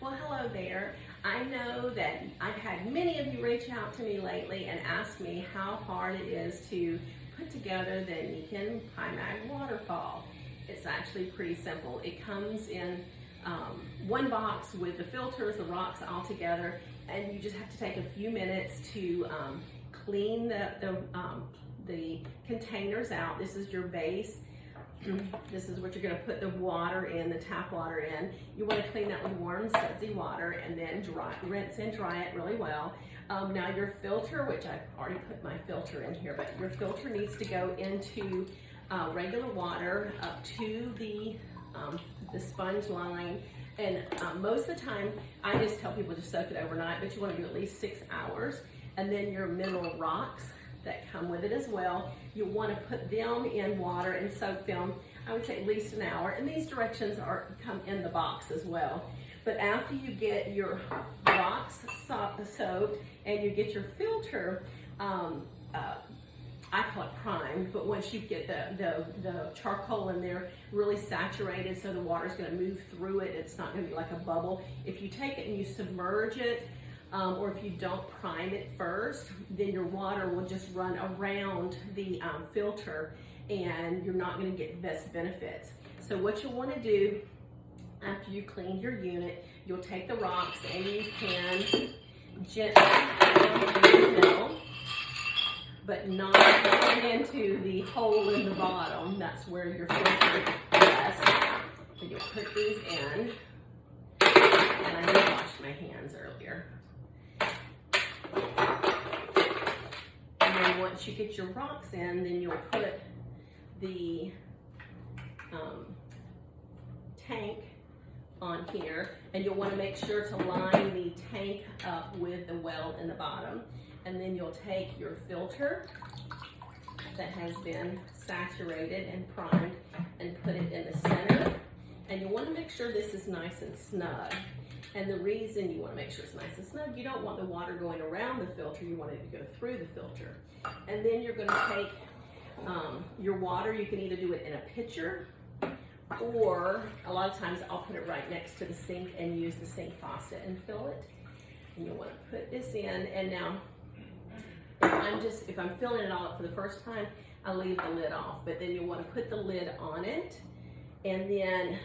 Well, hello there. I know that I've had many of you reach out to me lately and ask me how hard it is to put together the Nikken PiMag Waterfall. It's actually pretty simple. It comes in one box with the filters, the rocks all together, and you just have to take a few minutes to clean the containers out. This is your base. This is what you're going to put the water in, the tap water in. You want to clean that with warm sudsy water and then rinse and dry it really well. Now your filter, which I've already put my filter in here, but your filter needs to go into regular water up to the sponge line. And most of the time, I just tell people to soak it overnight, but you want to do at least 6 hours. And then your mineral rocks that come with it as well, you want to put them in water and soak them, I would say at least an hour. And these directions come in the box as well. But after you get your rocks soaked and you get your filter, I call it primed, but once you get the charcoal in there really saturated so the water's going to move through it, it's not going to be like a bubble. If you take it and you submerge it, or if you don't prime it first, then your water will just run around the filter and you're not going to get the best benefits. So what you'll want to do after you clean your unit, you'll take the rocks and you can gently in the middle, but not going into the hole in the bottom. That's where your filter rests. So you'll put these in, and I did wash my hands earlier. And then once you get your rocks in, then you'll put the tank on here, and you'll want to make sure to line the tank up with the well in the bottom. And then you'll take your filter that has been saturated and primed and put it in the center. And you'll want to make sure this is nice and snug. And the reason you want to make sure it's nice and snug, you don't want the water going around the filter, you want it to go through the filter. And then you're going to take your water, you can either do it in a pitcher, or a lot of times I'll put it right next to the sink and use the sink faucet and fill it. And you'll want to put this in, and now if I'm filling it all up for the first time, I leave the lid off, but then you'll want to put the lid on it, and then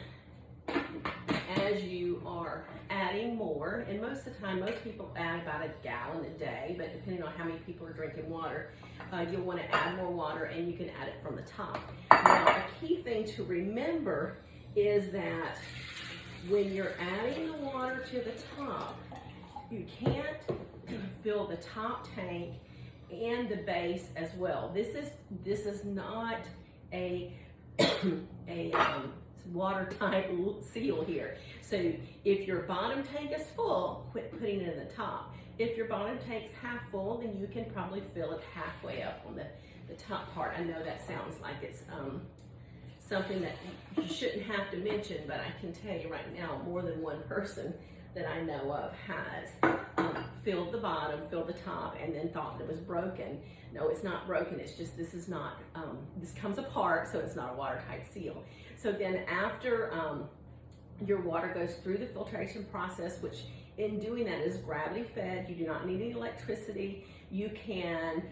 as you are adding more, and most of the time, most people add about 1 gallon a day, but depending on how many people are drinking water, you'll want to add more water, and you can add it from the top. Now, a key thing to remember is that when you're adding the water to the top, you can't fill the top tank and the base as well. This is not a watertight seal here. So if your bottom tank is full, quit putting it in the top. If your bottom tank's half full, then you can probably fill it halfway up on the top part. I know that sounds like it's something that you shouldn't have to mention, but I can tell you right now, more than one person that I know of has filled the bottom, filled the top, and then thought that it was broken. No, it's not broken. It's just this is not, this comes apart, so it's not a watertight seal. So then after your water goes through the filtration process, which in doing that is gravity fed, you do not need any electricity. You can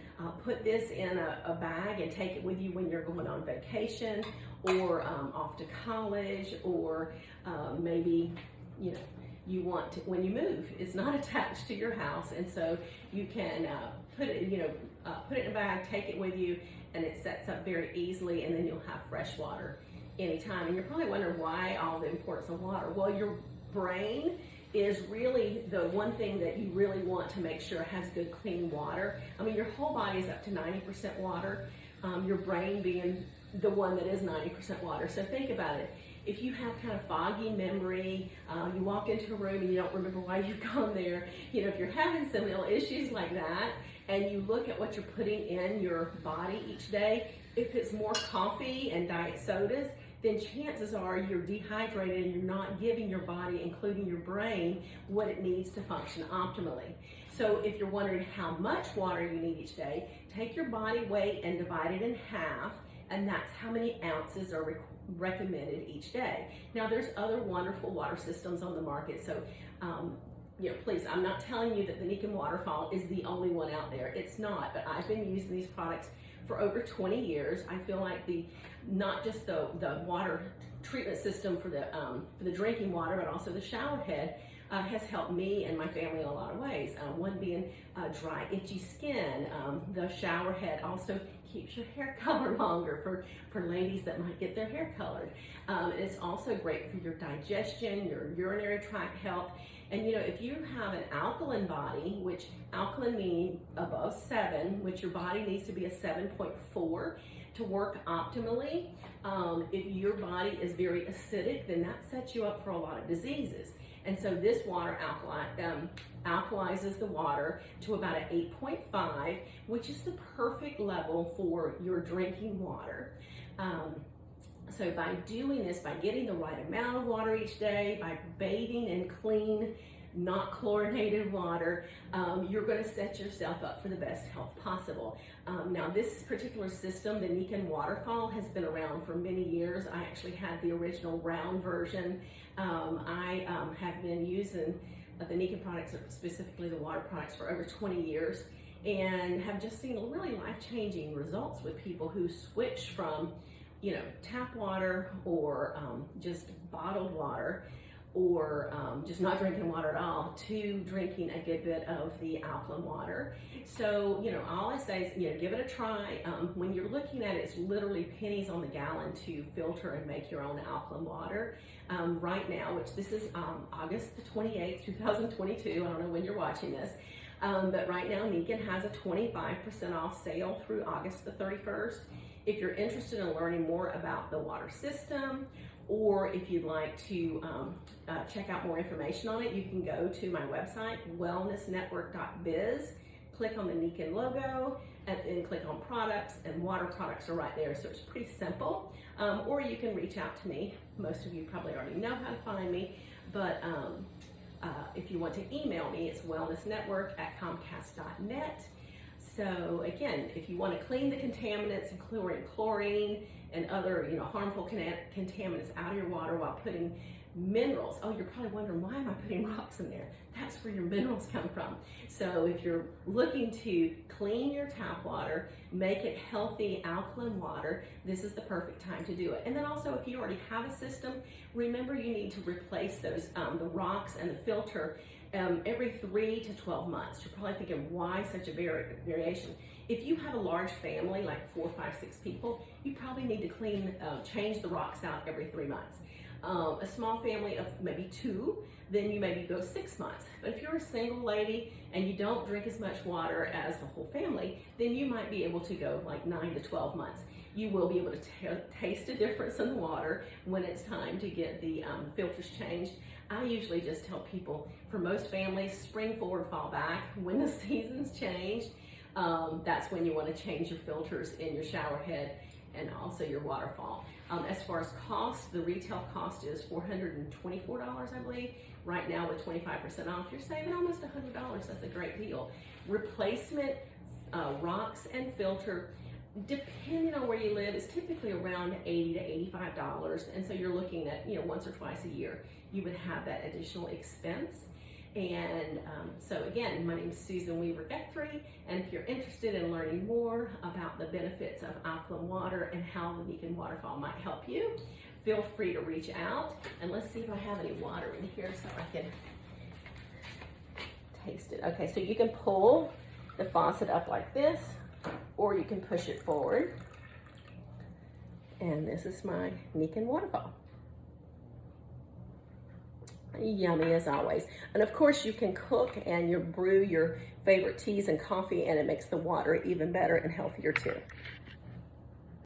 put this in a bag and take it with you when you're going on vacation or off to college, or maybe, you want to, when you move, it's not attached to your house, and so you can put it in a bag, take it with you, and it sets up very easily, and then you'll have fresh water anytime. And you're probably wondering why all the importance of water. Well, your brain is really the one thing that you really want to make sure has good clean water. I mean, your whole body is up to 90% water, your brain being the one that is 90% water. So think about it. If you have kind of foggy memory, you walk into a room and you don't remember why you've gone there, if you're having some ill issues like that, and you look at what you're putting in your body each day, if it's more coffee and diet sodas, then chances are you're dehydrated and you're not giving your body, including your brain, what it needs to function optimally. So if you're wondering how much water you need each day, take your body weight and divide it in half, and that's how many ounces are recommended each day. Now there's other wonderful water systems on the market, so please, I'm not telling you that the Nikken Waterfall is the only one out there. It's not, but I've been using these products for over 20 years. I feel like not just the water treatment system for the drinking water, but also the shower head has helped me and my family in a lot of ways. One being dry, itchy skin. The shower head also keeps your hair color longer for ladies that might get their hair colored. It's also great for your digestion, your urinary tract health. And if you have an alkaline body, which alkaline meaning above 7, which your body needs to be a 7.4 to work optimally. If your body is very acidic, then that sets you up for a lot of diseases. And so this water alkalizes the water to about an 8.5, which is the perfect level for your drinking water. So by doing this, by getting the right amount of water each day, by bathing in clean, not chlorinated water, you're going to set yourself up for the best health possible. Now this particular system, the Nikken Waterfall, has been around for many years. I actually had the original round version. I have been using the Nikken products, specifically the water products, for over 20 years, and have just seen really life-changing results with people who switch from tap water or just bottled water, or just not drinking water at all, to drinking a good bit of the alkaline water. So, all I say is, give it a try. When you're looking at it, it's literally pennies on the gallon to filter and make your own alkaline water. Right now, which this is August the 28th, 2022, I don't know when you're watching this, but right now Nikken has a 25% off sale through August the 31st. If you're interested in learning more about the water system, or if you'd like to check out more information on it, you can go to my website, wellnessnetwork.biz, click on the Nikken logo, and then click on products, and water products are right there, so it's pretty simple. Or you can reach out to me. Most of you probably already know how to find me, but if you want to email me, it's wellnessnetwork@comcast.net. So again, if you want to clean the contaminants, including chlorine and other harmful contaminants out of your water while putting minerals. Oh, you're probably wondering, why am I putting rocks in there? That's where your minerals come from. So if you're looking to clean your tap water, make it healthy alkaline water, this is the perfect time to do it. And then also, if you already have a system, remember you need to replace those the rocks and the filter every 3 to 12 months. You're probably thinking, why such a variation? If you have a large family, like 4, 5, 6 people, you probably need to change the rocks out every 3 months. A small family of maybe 2, then you maybe go 6 months. But if you're a single lady and you don't drink as much water as the whole family, then you might be able to go like 9 to 12 months. You will be able to taste a difference in the water when it's time to get the filters changed. I usually just tell people, for most families, spring forward, fall back. When the seasons change, that's when you want to change your filters in your shower head and also your waterfall. As far as cost, the retail cost is $424, I believe. Right now with 25% off, you're saving almost $100. That's a great deal. Replacement rocks and filter, depending on where you live, is typically around $80 to $85. And so you're looking at, once or twice a year, you would have that additional expense. And so again, my name is Susan Weaver Guthrie, and if you're interested in learning more about the benefits of alkaline water and how the Nikken Waterfall might help you, feel free to reach out. And let's see if I have any water in here so I can taste it. Okay, so you can pull the faucet up like this, or you can push it forward. And this is my Nikken Waterfall. Yummy as always. And of course you can cook and you brew your favorite teas and coffee, and it makes the water even better and healthier too.